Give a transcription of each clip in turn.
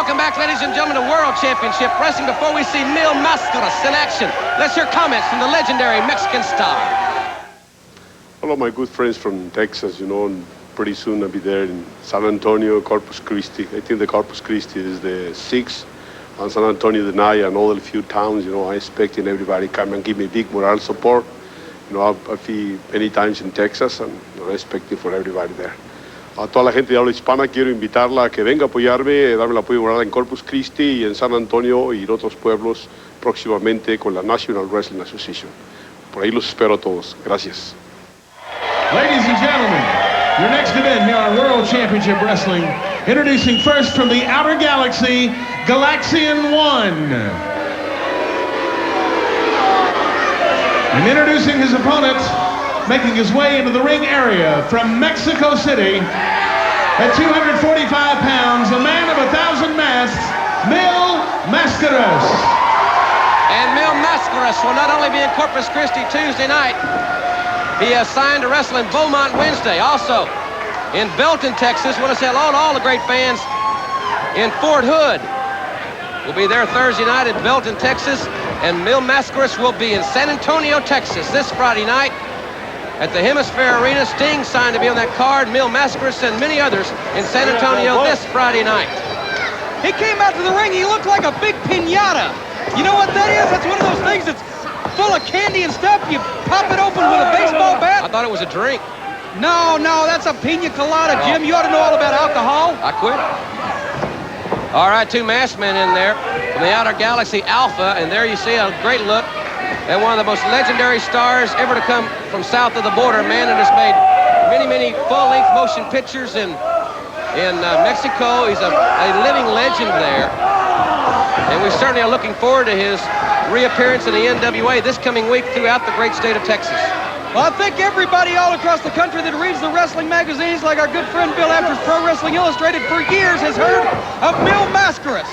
Welcome back, ladies and gentlemen, to World Championship Wrestling. Before we see Mil Mascaras in action, let's hear comments from the legendary Mexican star. Hello, my good friends from Texas, you know, and pretty soon I'll be there in San Antonio, Corpus Christi. I think the Corpus Christi is the 6th, and San Antonio the 9th, and all the few towns, you know. I'm expecting everybody come and give me big moral support. You know, I've been many times in Texas, and I'm expecting for everybody there. A toda la gente de habla hispana quiero invitarla a que venga a apoyarme, darme el apoyo moral en Corpus Christi y en San Antonio y en otros pueblos próximamente con la National Wrestling Association. Por ahí los espero a todos. Gracias. Ladies and gentlemen, your next event here on World Championship Wrestling, introducing first from the outer galaxy, Galaxian 1. And introducing his opponent, making his way into the ring area from Mexico City, at 245 pounds, a man of 1,000 masks, Mil Mascaras. And Mil Mascaras will not only be in Corpus Christi Tuesday night, he has signed to wrestle in Beaumont Wednesday. Also, in Belton, Texas, want to say hello to all the great fans in Fort Hood. We'll be there Thursday night in Belton, Texas, and Mil Mascaras will be in San Antonio, Texas this Friday night at the Hemisphere Arena. Sting signed to be on that card. Mil Mascaras and many others in San Antonio this Friday night. He came out to the ring, he looked like a big piñata. You know what that is? That's one of those things that's full of candy and stuff. You pop it open with a baseball bat. I thought it was a drink. No, that's a piña colada, Jim. You ought to know all about alcohol. I quit. All right, two masked men in there from the outer galaxy, Alpha, and there you see a great look at one of the most legendary stars ever to come from south of the border, a man that has made many full-length motion pictures in Mexico. He's a living legend there, and we certainly are looking forward to his reappearance in the NWA this coming week throughout the great state of Texas. Well, I think everybody all across the country that reads the wrestling magazines, like our good friend Bill After's Pro Wrestling Illustrated, for years has heard of Mil Mascaras.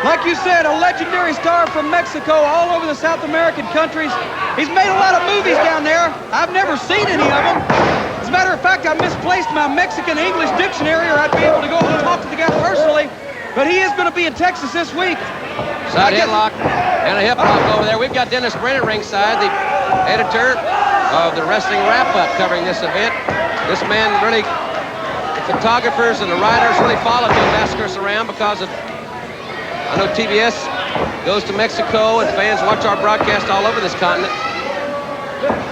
Like you said, a legendary star from Mexico, all over the South American countries. He's made a lot of movies down there. I've never seen any of them. As a matter of fact, I misplaced my Mexican-English dictionary, or I'd be able to go and talk to the guy personally. But he is going to be in Texas this week. Side headlock and a hip lock over there. We've got Dennis Brent at ringside, the editor of the Wrestling Wrap-Up, covering this event. This man really, the photographers and the writers really follow Mil Mascaras around because of, I know TBS goes to Mexico and fans watch our broadcast all over this continent.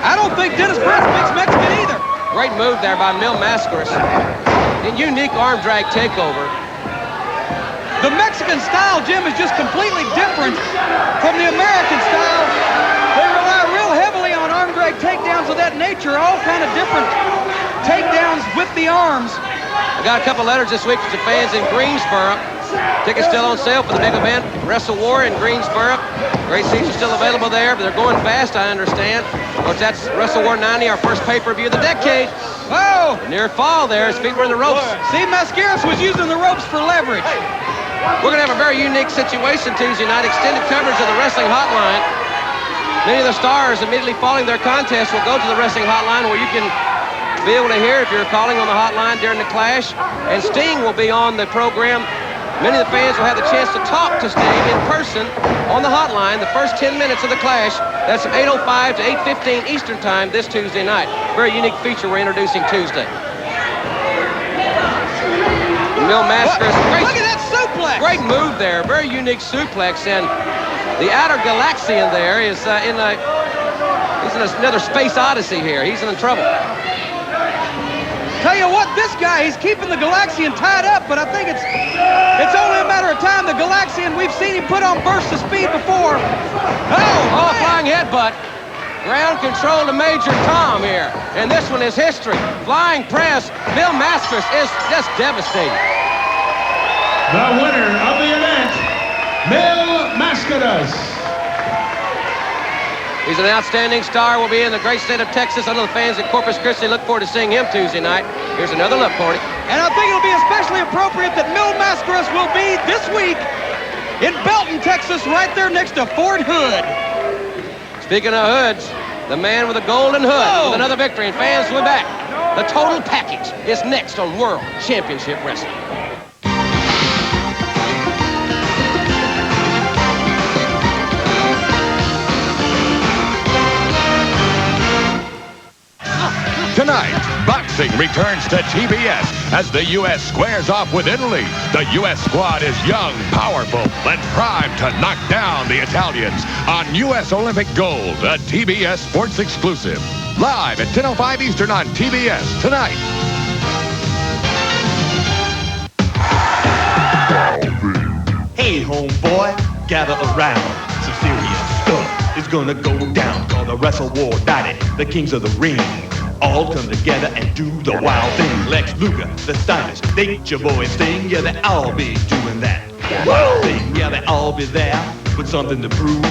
I don't think Dennis Brent speaks Mexican either. Great move there by Mil Mascaras. In unique arm drag takeover. The Mexican style, Jim, is just completely different from the American style. They rely real heavily on arm drag takedowns of that nature, all kind of different takedowns with the arms. I got a couple letters this week from some fans in Greensboro. Tickets still on sale for the big event, Wrestle War in Greensboro. Great seats are still available there, but they're going fast, I understand. Of course, that's Wrestle War 90, our first pay-per-view of the decade. Oh! Near fall there, his feet were in the ropes. See, Mascaras was using the ropes for leverage. We're going to have a very unique situation Tuesday night, extended coverage of the Wrestling Hotline. Many of the stars immediately following their contest will go to the Wrestling Hotline where you can be able to hear if you're calling on the hotline during the clash. And Sting will be on the program. Many of the fans will have the chance to talk to Sting in person on the hotline the first 10 minutes of the clash. That's from 8:05 to 8:15 Eastern Time this Tuesday night. Very unique feature we're introducing Tuesday. Mil Mascaras. Look at that suplex! Great move there. Very unique suplex. And the outer Galaxian there is he's in another space odyssey here. He's in trouble. Tell you what, this guy, he's keeping the Galaxian tied up, but I think it's only a matter of time. The Galaxian, we've seen him put on bursts of speed before. Oh, flying headbutt. Ground control to Major Tom here. And this one is history. Flying press. Mil Mascaras is just devastating. The winner of the event, Mil Mascaras. He's an outstanding star. Will be in the great state of Texas. I know the fans at Corpus Christi look forward to seeing him Tuesday night. Here's another look, Cordy. And I think it'll be especially appropriate that Mil Mascaras will be this week in Belton, Texas, right there next to Fort Hood. Speaking of hoods, the man with a golden hood with another victory, and fans, we're back. The total package is next on World Championship Wrestling. Boxing returns to TBS as the U.S. squares off with Italy. The U.S. squad is young, powerful, and primed to knock down the Italians on U.S. Olympic Gold, a TBS Sports exclusive. Live at 10:05 Eastern on TBS tonight. Hey, homeboy, gather around. Some serious stuff is gonna go down. Gonna wrestle war daddy, the kings of the ring. All come together and do the wild thing. Lex Luger, the Steiners, Nature Boys sing. Yeah, they all be doing that wild thing. Yeah, they all be there with something to prove.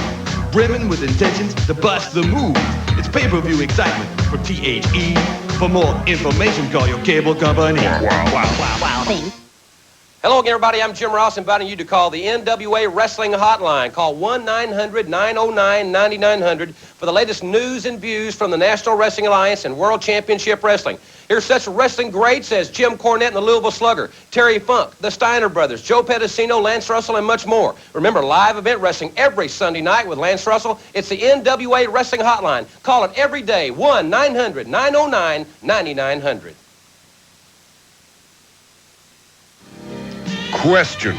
Brimming with intentions to bust the move. It's pay-per-view excitement for THE. For more information, call your cable company. Wow thing. Hello again, everybody. I'm Jim Ross, inviting you to call the NWA Wrestling Hotline. Call 1-900-909-9900 for the latest news and views from the National Wrestling Alliance and World Championship Wrestling. Here's such wrestling greats as Jim Cornette and the Louisville Slugger, Terry Funk, the Steiner Brothers, Joe Pedicino, Lance Russell, and much more. Remember, live event wrestling every Sunday night with Lance Russell. It's the NWA Wrestling Hotline. Call it every day, 1-900-909-9900. Question.